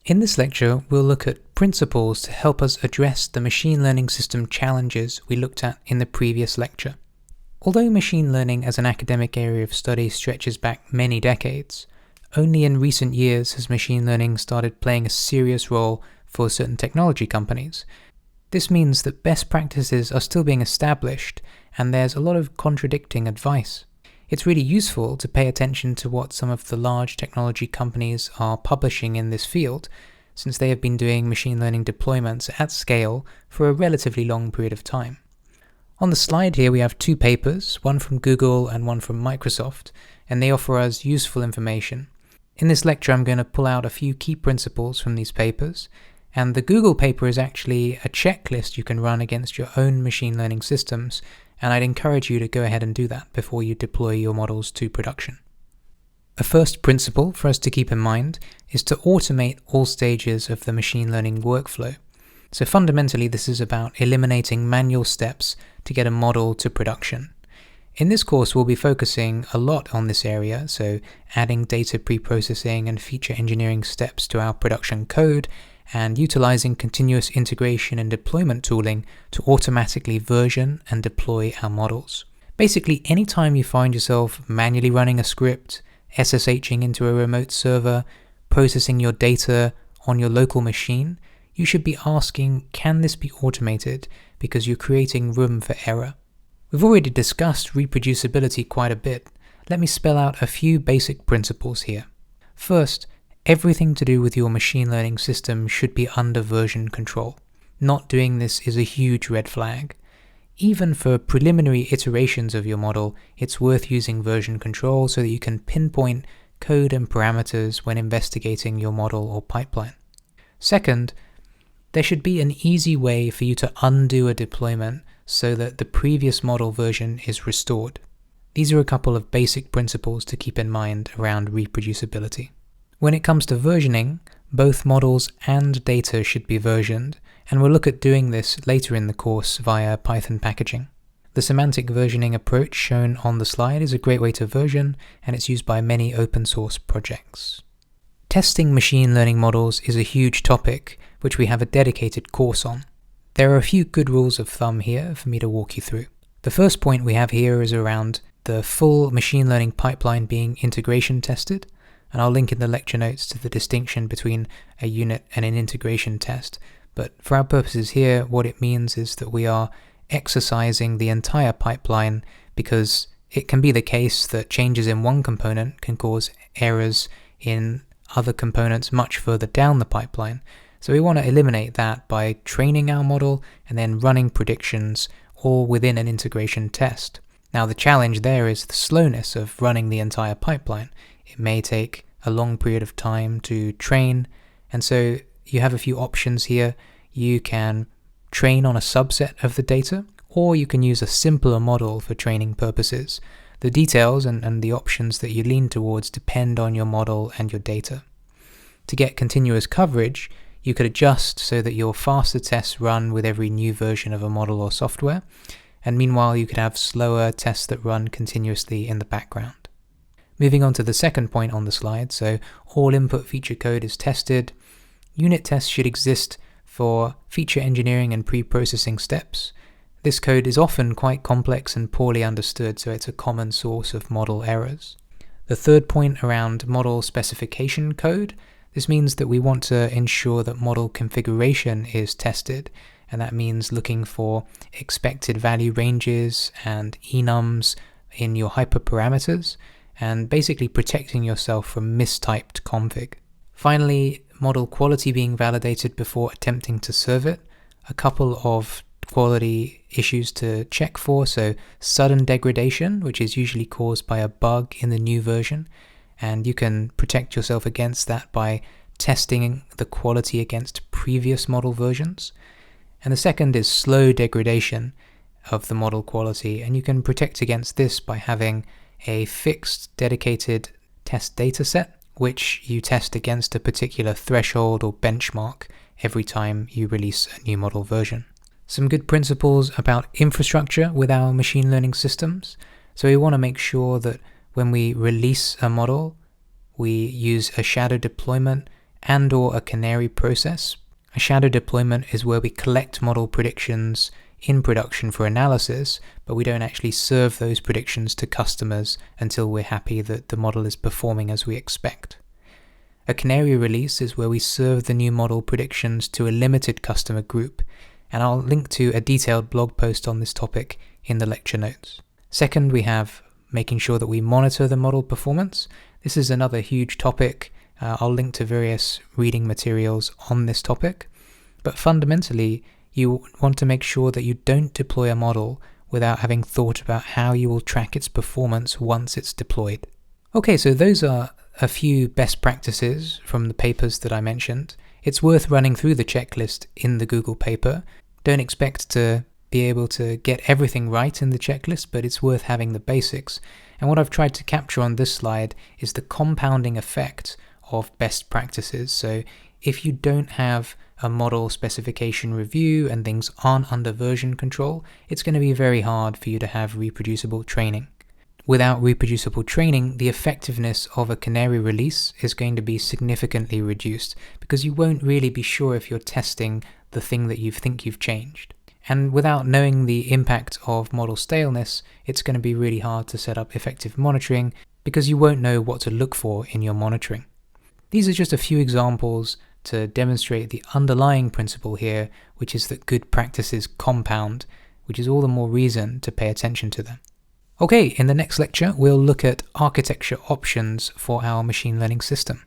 In this lecture, we'll look at principles to help us address the machine learning system challenges we looked at in the previous lecture. Although machine learning as an academic area of study stretches back many decades, only in recent years has machine learning started playing a serious role for certain technology companies. This means that best practices are still being established, and there's a lot of contradicting advice. It's really useful to pay attention to what some of the large technology companies are publishing in this field, since they have been doing machine learning deployments at scale for a relatively long period of time. On the slide here we have two papers, one from Google and one from Microsoft, and they offer us useful information. In this lecture I'm going to pull out a few key principles from these papers, and the Google paper is actually a checklist you can run against your own machine learning systems, and I'd encourage you to go ahead and do that before you deploy your models to production. A first principle for us to keep in mind is to automate all stages of the machine learning workflow. So fundamentally this is about eliminating manual steps to get a model to production. In this course we'll be focusing a lot on this area, so adding data pre-processing and feature engineering steps to our production code, and utilizing continuous integration and deployment tooling to automatically version and deploy our models. Basically, anytime you find yourself manually running a script, SSHing into a remote server, processing your data on your local machine, you should be asking, can this be automated? Because you're creating room for error. We've already discussed reproducibility quite a bit. Let me spell out a few basic principles here. First, everything to do with your machine learning system should be under version control. Not doing this is a huge red flag. Even for preliminary iterations of your model, it's worth using version control so that you can pinpoint code and parameters when investigating your model or pipeline. Second, there should be an easy way for you to undo a deployment so that the previous model version is restored. These are a couple of basic principles to keep in mind around reproducibility. When it comes to versioning, both models and data should be versioned, and we'll look at doing this later in the course via Python packaging. The semantic versioning approach shown on the slide is a great way to version, and it's used by many open source projects. Testing machine learning models is a huge topic, which we have a dedicated course on. There are a few good rules of thumb here for me to walk you through. The first point we have here is around the full machine learning pipeline being integration tested, and I'll link in the lecture notes to the distinction between a unit and an integration test. But for our purposes here, what it means is that we are exercising the entire pipeline, because it can be the case that changes in one component can cause errors in other components much further down the pipeline. So we want to eliminate that by training our model and then running predictions all within an integration test. Now the challenge there is the slowness of running the entire pipeline. It may take a long period of time to train, and so you have a few options here. You can train on a subset of the data, or you can use a simpler model for training purposes. The details and the options that you lean towards depend on your model and your data. To get continuous coverage, you could adjust so that your faster tests run with every new version of a model or software, and meanwhile you could have slower tests that run continuously in the background. Moving on to the second point on the slide, so all input feature code is tested. Unit tests should exist for feature engineering and pre-processing steps. This code is often quite complex and poorly understood, so it's a common source of model errors. The third point around model specification code, this means that we want to ensure that model configuration is tested, and that means looking for expected value ranges and enums in your hyperparameters, and basically protecting yourself from mistyped config. Finally, model quality being validated before attempting to serve it. A couple of quality issues to check for, so sudden degradation, which is usually caused by a bug in the new version, and you can protect yourself against that by testing the quality against previous model versions. And the second is slow degradation of the model quality, and you can protect against this by having a fixed dedicated test dataset, which you test against a particular threshold or benchmark every time you release a new model version. Some good principles about infrastructure with our machine learning systems. So we want to make sure that when we release a model, we use a shadow deployment and/or a canary process. A shadow deployment is where we collect model predictions in production for analysis, but we don't actually serve those predictions to customers until we're happy that the model is performing as we expect. A canary release is where we serve the new model predictions to a limited customer group, and I'll link to a detailed blog post on this topic in the lecture notes. Second, we have making sure that we monitor the model performance. This is another huge topic. I'll link to various reading materials on this topic, but fundamentally, you want to make sure that you don't deploy a model without having thought about how you will track its performance once it's deployed. Okay, so those are a few best practices from the papers that I mentioned. It's worth running through the checklist in the Google paper. Don't expect to be able to get everything right in the checklist, but it's worth having the basics. And what I've tried to capture on this slide is the compounding effect of best practices. So if you don't have a model specification review and things aren't under version control, it's going to be very hard for you to have reproducible training. Without reproducible training, the effectiveness of a canary release is going to be significantly reduced because you won't really be sure if you're testing the thing that you think you've changed. And without knowing the impact of model staleness, it's going to be really hard to set up effective monitoring because you won't know what to look for in your monitoring. These are just a few examples to demonstrate the underlying principle here, which is that good practices compound, which is all the more reason to pay attention to them. Okay, in the next lecture, we'll look at architecture options for our machine learning system.